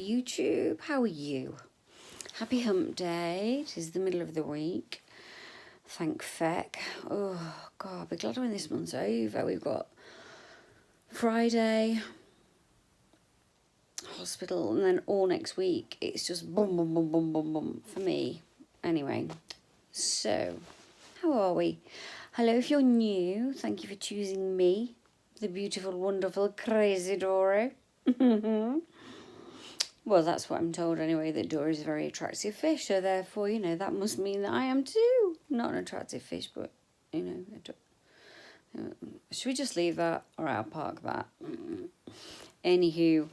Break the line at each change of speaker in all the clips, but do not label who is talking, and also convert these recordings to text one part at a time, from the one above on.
YouTube. How are you? Happy hump day. It is the middle of the week. Thank feck. Oh, God, I'll be glad when this month's over. We've got Friday, hospital, and then all next week. It's just boom, boom, boom, boom, boom, boom for me. Anyway, so how are we? Hello, if you're new, thank you for choosing me, the beautiful, wonderful, crazy Dora. Well, that's what I'm told anyway, that Dora is a very attractive fish, so therefore, you know, that must mean that I am too. Not an attractive fish, but, you know, should we just leave that? All right, I'll park that. Anywho,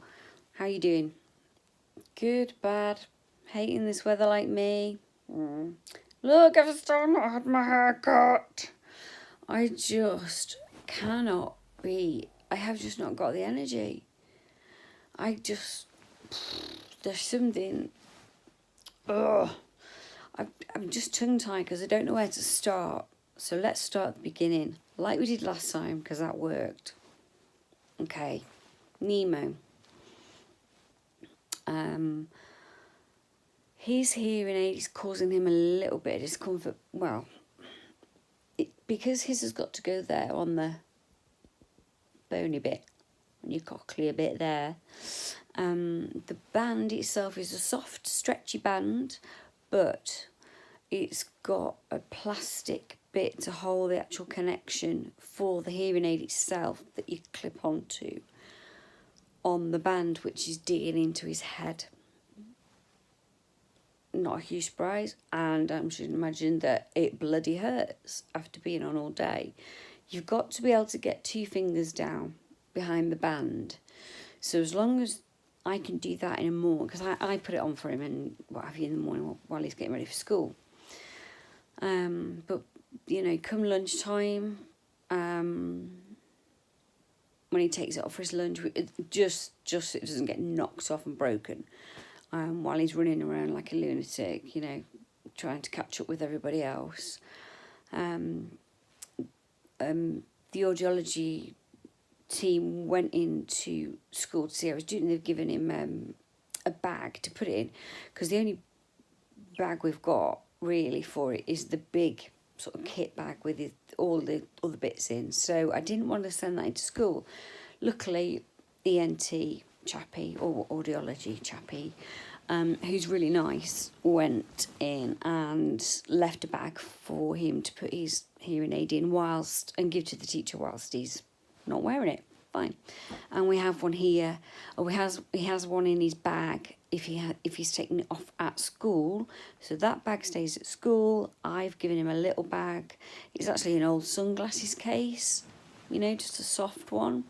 how you doing? Good, bad, hating this weather like me? Look, I've still not had my hair cut. I just cannot be. I have just not got the energy. There's something. I'm just tongue-tied because I don't know where to start. So let's start at the beginning, like we did last time, because that worked. Okay, Nemo. His hearing aid is causing him a little bit of discomfort. Well, because his has got to go there on the bony bit, on your cochlear bit there. The band itself is a soft, stretchy band, but it's got a plastic bit to hold the actual connection for the hearing aid itself that you clip onto on the band, which is digging into his head. Not a huge surprise, and I should imagine that it bloody hurts after being on all day. You've got to be able to get 2 fingers down behind the band. So as long as I can do that in the morning, because I put it on for him and what have you in the morning while he's getting ready for school. But, you know, come lunchtime, when he takes it off for his lunch, it just it doesn't get knocked off and broken. While he's running around like a lunatic, you know, trying to catch up with everybody else. The audiology team went into school to see how he was doing. They've given him a bag to put it in, because the only bag we've got really for it is the big sort of kit bag with all the other bits in. So I didn't want to send that into school. Luckily, ENT chappie or audiology chappie, who's really nice, went in and left a bag for him to put his hearing aid in and give to the teacher whilst he's not wearing it. Fine. And we have one here. He has one in his bag if he's taking it off at school. So that bag stays at school. I've given him a little bag. It's actually an old sunglasses case, you know, just a soft one.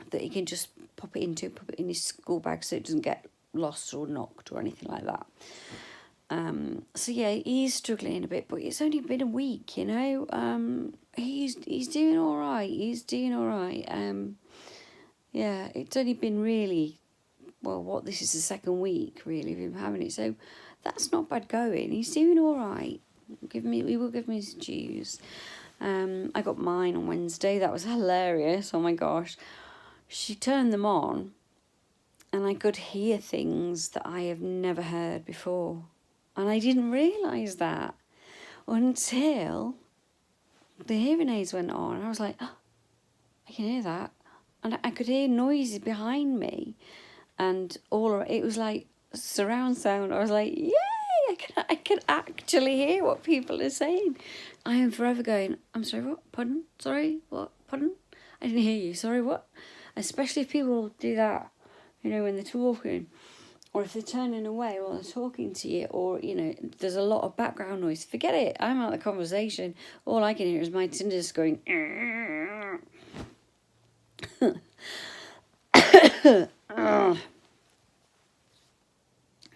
That he can just pop it in his school bag so it doesn't get lost or knocked or anything like that. So yeah, he's struggling a bit, but it's only been a week, you know. He's doing all right. Yeah, it's only been really, well, this is the second week really of him having it, so that's not bad going. He's doing all right. We will give him his dues. I got mine on Wednesday. That was hilarious. Oh my gosh. She turned them on and I could hear things that I have never heard before. And I didn't realise that until the hearing aids went on. I was like, oh, I can hear that. And I could hear noises behind me. And it was like surround sound. I was like, yay, I can actually hear what people are saying. I am forever going, I'm sorry, what? Pardon? Sorry, what? Pardon? I didn't hear you. Sorry, what? Especially if people do that, you know, when they're talking, or if they're turning away while they're talking to you, or, you know, there's a lot of background noise. Forget it. I'm out of the conversation. All I can hear is my tinnitus going.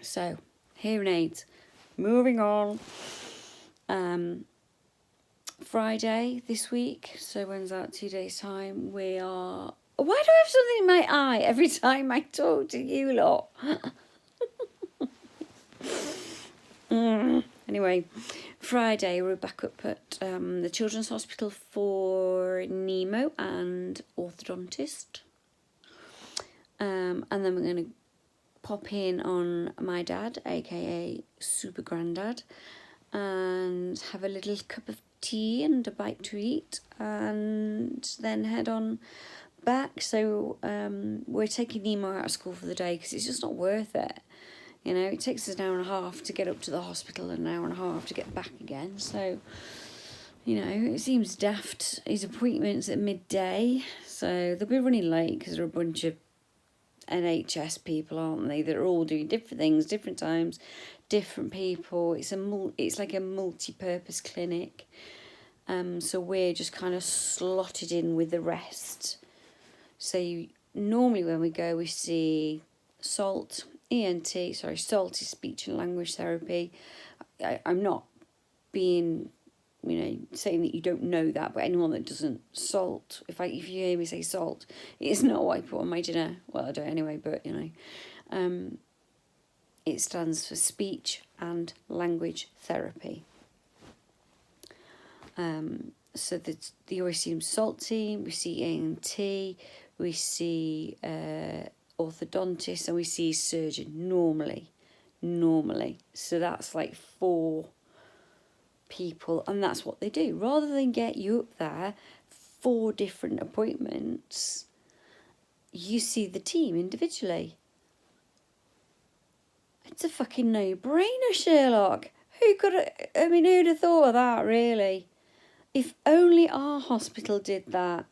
So, hearing aids. Moving on. Friday this week. So when's that? 2 days time. We are. Why do I have something in my eye every time I talk to you lot? Anyway, Friday we're back up at the Children's Hospital for Nemo and orthodontist. And then we're going to pop in on my dad, aka Super Grandad, and have a little cup of tea and a bite to eat, and then head on back. So we're taking Nemo out of school for the day because it's just not worth it. You know, it takes us an hour and a half to get up to the hospital and an hour and a half to get back again. So, you know, it seems daft. His appointment's at midday, so they'll be running late because they're a bunch of NHS people, aren't they? They're all doing different things, different times, different people. It's like a multi-purpose clinic. So we're just kind of slotted in with the rest. So normally when we go, we see SALT, SALT is speech and language therapy. I'm not being, saying that you don't know that, but anyone that doesn't, SALT, if you hear me say SALT, it's not what I put on my dinner. Well, I don't anyway, but, it stands for speech and language therapy. So the always see SALT team, we see ENT, we see orthodontist, and we see surgeon normally. So that's like 4 people, and that's what they do. Rather than get you up there 4 different appointments, you see the team individually. It's a fucking no-brainer, Sherlock. Who'd have thought of that, really? If only our hospital did that.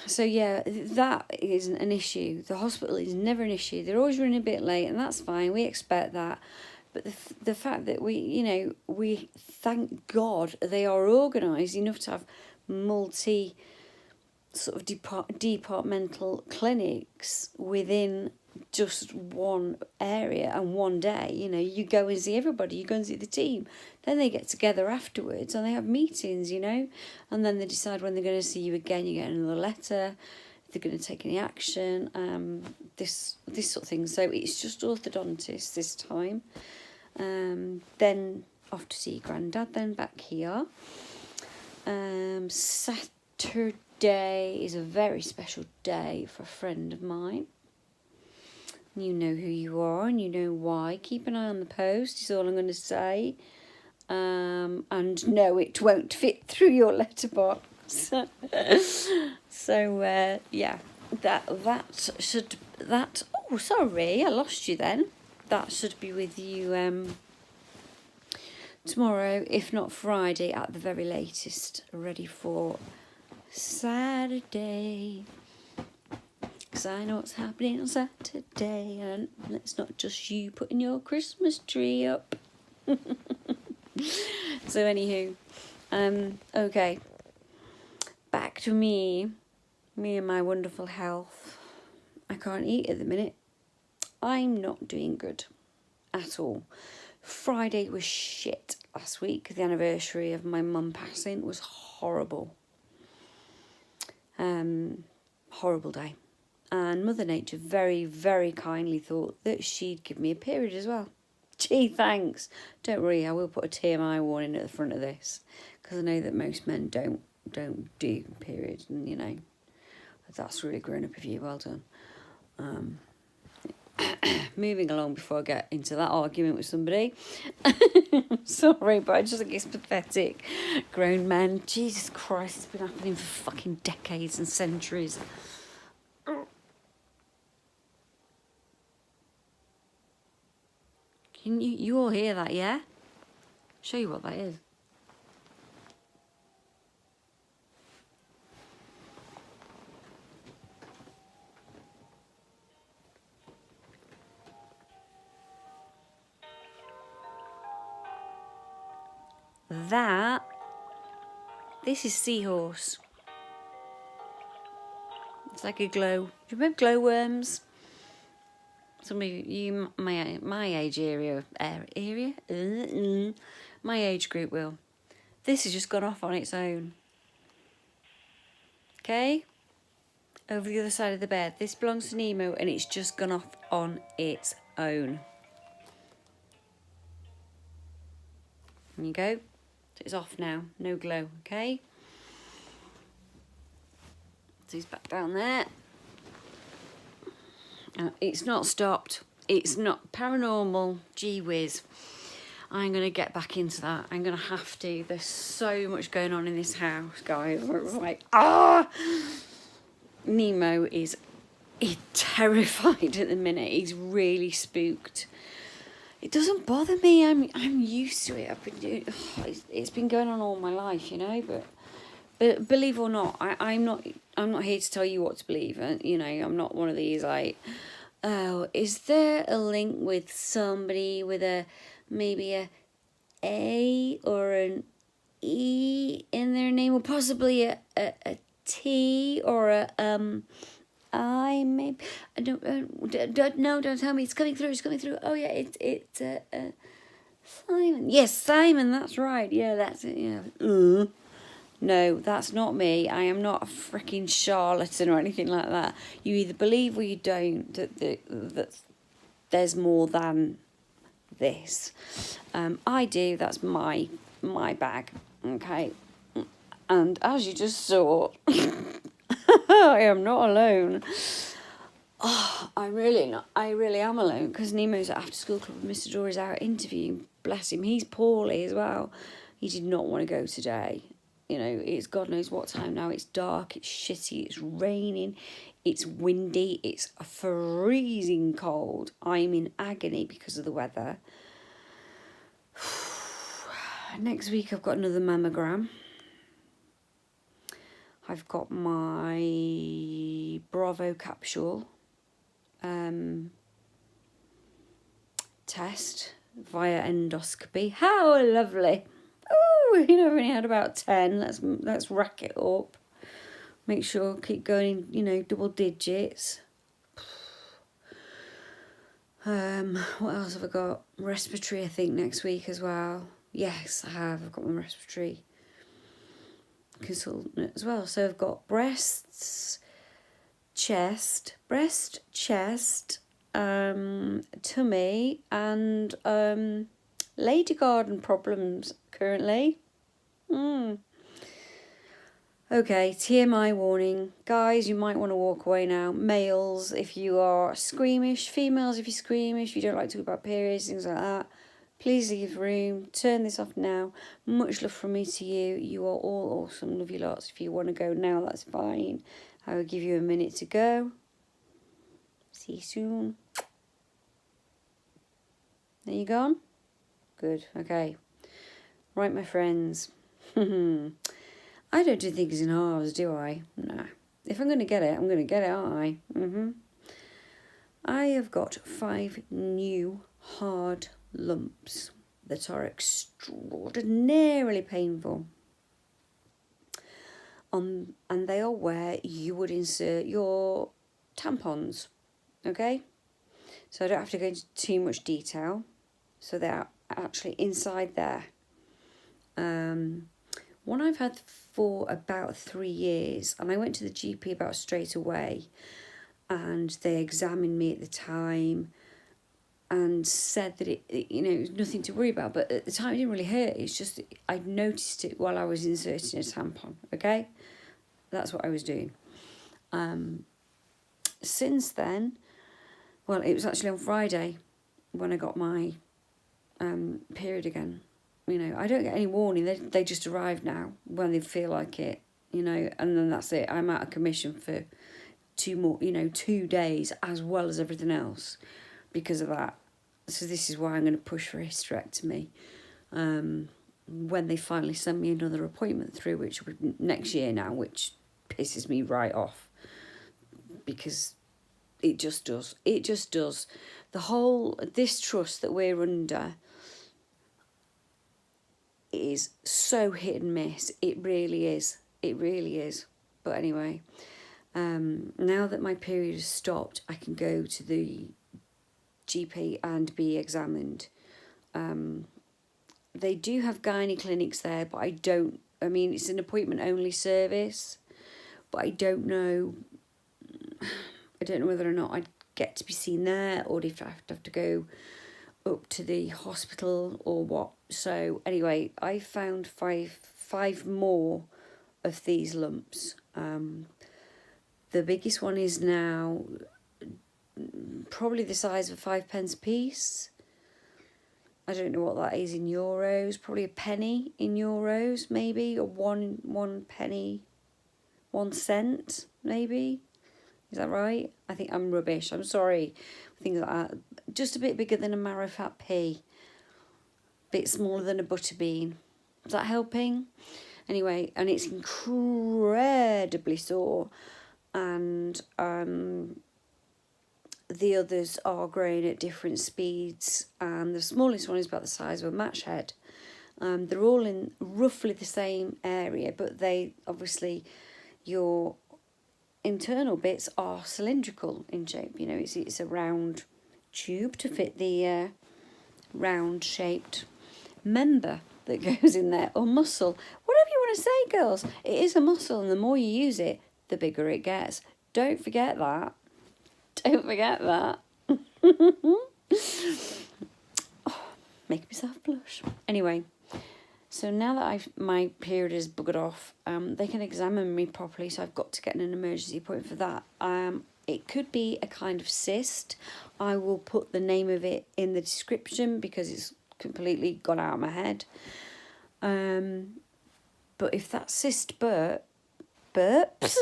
So yeah, that isn't an issue. The hospital is never an issue. They're always running a bit late, and that's fine. We expect that. But the fact that we thank God they are organised enough to have multi sort of departmental clinics within just one area and one day. You go and see everybody, you go and see the team, then they get together afterwards and they have meetings, and then they decide when they're going to see you again. You get another letter if they're going to take any action, this sort of thing. So it's just orthodontist this time, then off to see Grandad, then back here. Saturday is a very special day for a friend of mine. You know who you are and you know why. Keep an eye on the post is all I'm going to say. And no, it won't fit through your letterbox. So yeah, oh, sorry, I lost you then. That should be with you tomorrow, if not Friday at the very latest, ready for Saturday. Because I know what's happening on Saturday, and it's not just you putting your Christmas tree up. So anywho, okay, back to me and my wonderful health. I can't eat at the minute. I'm not doing good at all. Friday was shit last week. The anniversary of my mum passing was horrible. Horrible day. And Mother Nature very, very kindly thought that she'd give me a period as well. Gee, thanks. Don't worry, I will put a TMI warning at the front of this, because I know that most men don't do periods, and that's really grown up of you. Well done. Moving along before I get into that argument with somebody. Sorry, but I just think it's pathetic. Grown men, Jesus Christ, it's been happening for fucking decades and centuries. Can you all hear that, yeah? Show you what that is. This is seahorse. It's like a glow. Do you remember glowworms? Some of you, my age my age group will. This has just gone off on its own. Okay? Over the other side of the bed. This belongs to Nemo, and it's just gone off on its own. There you go. It's off now. No glow, okay? these back down there. It's not stopped. It's not paranormal. Gee whiz. I'm going to get back into that. I'm going to have to. There's so much going on in this house, guys. It's like, Nemo is terrified at the minute. He's really spooked. It doesn't bother me. I'm used to it. I've been doing. It's been going on all my life, you know. But believe or not, I'm not here to tell you what to believe. You know, I'm not one of these like, oh, is there a link with somebody with maybe a A or an E in their name, or possibly a T or a I, maybe. I don't tell me. It's coming through. Oh yeah, it's Simon. Yes, Simon. That's right. Yeah, that's it. Yeah. No, that's not me. I am not a freaking charlatan or anything like that. You either believe or you don't that there's more than this. I do. That's my bag. Okay. And as you just saw, I am not alone. Oh, I really am alone, because Nemo's at after school club and Mr. Dory's out interviewing. Bless him. He's poorly as well. He did not want to go today. You know, it's God knows what time now. It's dark, it's shitty, it's raining, it's windy, it's freezing cold. I'm in agony because of the weather. Next week I've got another mammogram. I've got my Bravo capsule test via endoscopy. How lovely. Oh, you know, I've only had about 10. Let's rack it up. Make sure, keep going, you know, double digits. What else have I got? Respiratory, I think, next week as well. Yes, I have. I've got my respiratory consultant as well. So I've got breast, chest, tummy, and lady garden problems currently. Okay, TMI warning. Guys, you might want to walk away now. Males, if you are squeamish. Females, if you're squeamish, you don't like to talk about periods, things like that. Please leave room. Turn this off now. Much love from me to you. You are all awesome. Love you lots. If you want to go now, that's fine. I will give you a minute to go. See you soon. Are you gone? Good. Okay. Right, my friends. I don't do things in halves, do I? Nah. If I'm going to get it, I'm going to get it, aren't I? I have got 5 new hard lumps that are extraordinarily painful. And they are where you would insert your tampons. Okay? So I don't have to go into too much detail. So they're actually inside there. One I've had for about 3 years, and I went to the GP about straight away, and they examined me at the time and said that it you know, it was nothing to worry about, but at the time it didn't really hurt. It's just I'd noticed it while I was inserting a tampon. Okay, that's what I was doing. Since then, well, it was actually on Friday when I got my period again. You know, I don't get any warning. They just arrive now when they feel like it, you know, and then that's it. I'm out of commission for 2 days, as well as everything else because of that. So this is why I'm going to push for a hysterectomy when they finally send me another appointment through, which will be next year now, which pisses me right off because it just does. It just does. The whole distrust that we're under is so hit and miss. It really is. It really is. But anyway, now that my period has stopped, I can go to the GP and be examined. They do have gynae clinics there, but I mean, it's an appointment only service, but I don't know whether or not I'd get to be seen there, or if I have to go up to the hospital or what. So anyway, I found five more of these lumps. The biggest one is now probably the size of a 5p piece. I don't know what that is in euros. Probably a penny in euros, maybe, or one penny, 1 cent, maybe. Is that right? I think I'm rubbish. I'm sorry. Things like that. Just a bit bigger than a marrowfat pea. Bit smaller than a butter bean. Is that helping? Anyway, and it's incredibly sore, and the others are growing at different speeds, and the smallest one is about the size of a match head. They're all in roughly the same area, but they obviously, your internal bits are cylindrical in shape. You know, it's a round tube to fit the round shaped member that goes in there, or muscle, whatever you want to say, girls. It is a muscle, and the more you use it, the bigger it gets. Don't forget that. Don't forget that. Oh, making myself blush. Anyway, so now that my period is buggered off, they can examine me properly, so I've got to get an emergency appointment for that. It could be a kind of cyst. I will put the name of it in the description because it's completely gone out of my head. But if that cyst burps,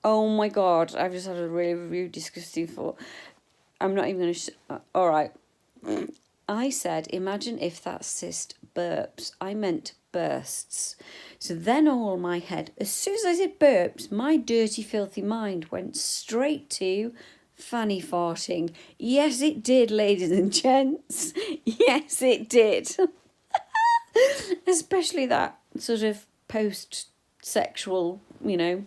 oh my God, I've just had a really disgusting thought. I'm not even going to... all right. I said, imagine if that cyst burps. I meant bursts. So then all my head, as soon as I said burps, my dirty, filthy mind went straight to fanny farting. Yes, it did, ladies and gents. Yes, it did. Especially that sort of post-sexual, you know.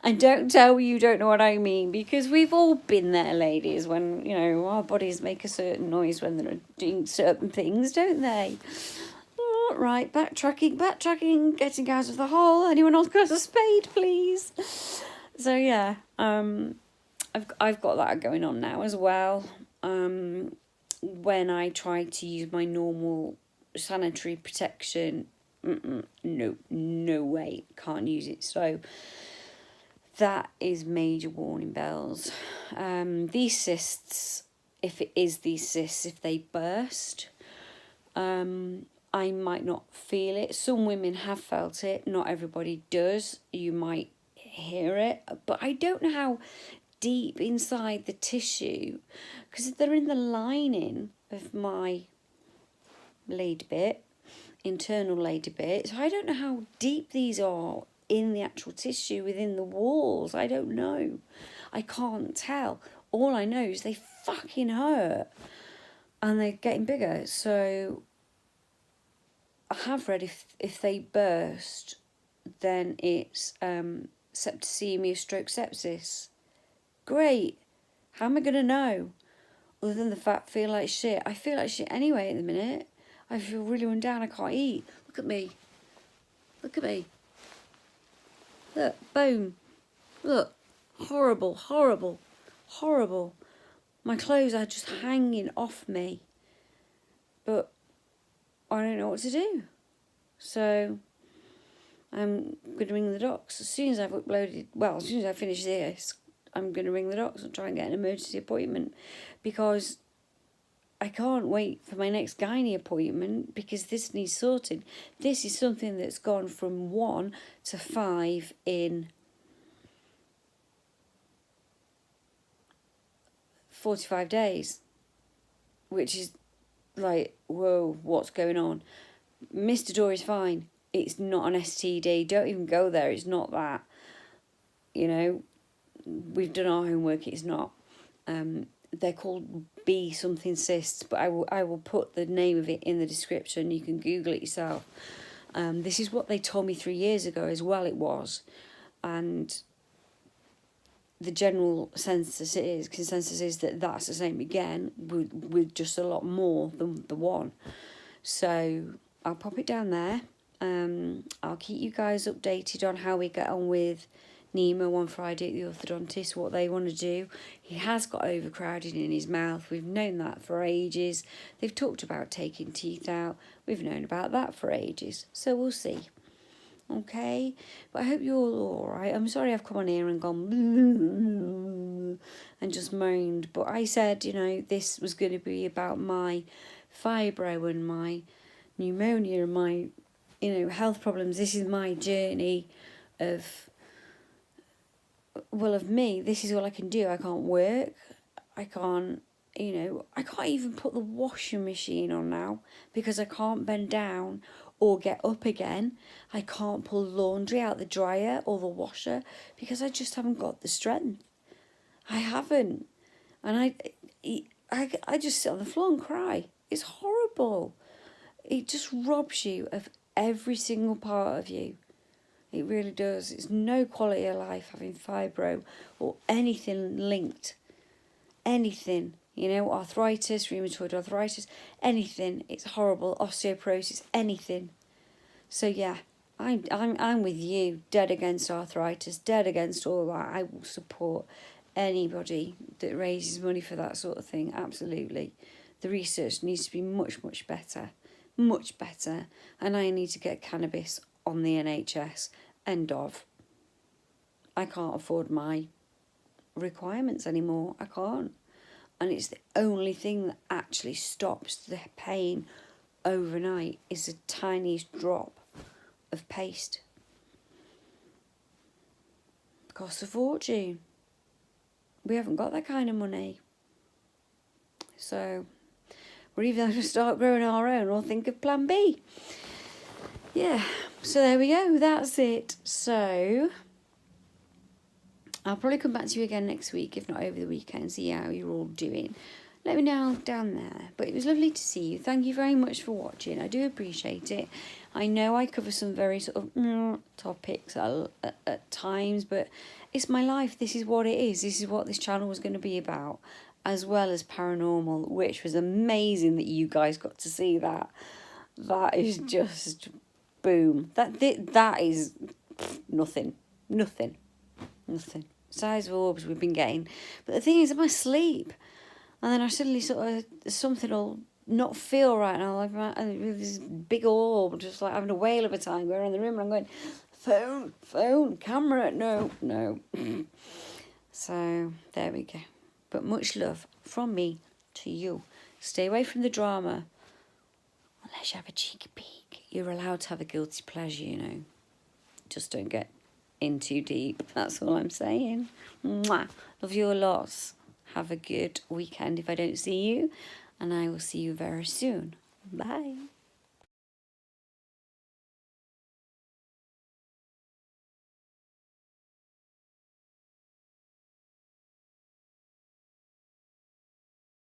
And don't tell me you don't know what I mean, because we've all been there, ladies, when, you know, our bodies make a certain noise when they're doing certain things, don't they? Right, backtracking, getting out of the hole. Anyone else got a spade, please? So yeah, I've got that going on now as well. When I try to use my normal sanitary protection, no way, can't use it. So that is major warning bells. These cysts, if it is these cysts, if they burst, I might not feel it. Some women have felt it, not everybody does. You might hear it, but I don't know how deep inside the tissue, because they're in the lining of my lady bit, internal lady bit, so I don't know how deep these are in the actual tissue within the walls. I don't know. I can't tell. All I know is they fucking hurt, and they're getting bigger. So I have read if they burst, then it's septicemia stroke sepsis. Great. How am I going to know? Other than the fact I feel like shit. I feel like shit anyway at the minute. I feel really run down. I can't eat. Look at me. Look at me. Look, boom. Look. Horrible, horrible, horrible. My clothes are just hanging off me. But I don't know what to do. So I'm going to ring the docs. As soon as I've uploaded, well, as soon as I finish this, I'm going to ring the docs and try and get an emergency appointment, because I can't wait for my next gynae appointment, because this needs sorted. This is something that's gone from 1 to 5 in 45 days, which is like, whoa, what's going on? Mr. Door is fine. It's not an STD. Don't even go there. It's not that. You know, we've done our homework. It's not. They're called B something cysts, but I will put the name of it in the description. You can Google it yourself. This is what they told me 3 years ago as well. It was, and the general consensus is that that's the same again, with just a lot more than the one. So I'll pop it down there. I'll keep you guys updated on how we get on with Nemo on Friday at the orthodontist, what they want to do. He has got overcrowding in his mouth. We've known that for ages. They've talked about taking teeth out. We've known about that for ages. So we'll see. okay? But I hope you're all alright. I'm sorry I've come on here and gone and just moaned, but I said, you know, this was going to be about my fibro and my pneumonia and my, you know, health problems. This is my journey of, well, of me. This is all I can do. I can't work. I can't, you know, I can't even put the washing machine on now because I can't bend down or get up again. I can't pull laundry out the dryer or the washer because I just haven't got the strength. I haven't. And I just sit on the floor and cry. It's horrible. It just robs you of every single part of you. It really does. It's no quality of life having fibro or anything linked. Anything. You know, arthritis, rheumatoid arthritis, anything. It's horrible. Osteoporosis, anything. So yeah, I'm with you. Dead against arthritis, dead against all that. I will support anybody that raises money for that sort of thing. Absolutely. The research needs to be much, much better. Much better. And I need to get cannabis on the NHS. End of. I can't afford my requirements anymore. I can't. And it's the only thing that actually stops the pain overnight is the tiniest drop of paste. It costs a fortune. We haven't got that kind of money. So we're either going to start growing our own or think of plan B. Yeah, so there we go. That's it. So I'll probably come back to you again next week, if not over the weekend, see how you're all doing. Let me know down there. But it was lovely to see you. Thank you very much for watching. I do appreciate it. I know I cover some very sort of topics at times, but it's my life. This is what it is. This is what this channel was going to be about, as well as paranormal, which was amazing that you guys got to see that. That is just boom. That is nothing. Size of orbs we've been getting. But the thing is, I'm asleep. And then I suddenly sort of, something will not feel right now. Like with this big orb, just like having a whale of a time going around the room. And I'm going, phone, camera, no. So, there we go. But much love from me to you. Stay away from the drama. Unless you have a cheeky peek. You're allowed to have a guilty pleasure, you know. Just don't get in too deep. That's all I'm saying. Mwah. Love you a lot. Have a good weekend if I don't see you. And I will see you very soon. Bye.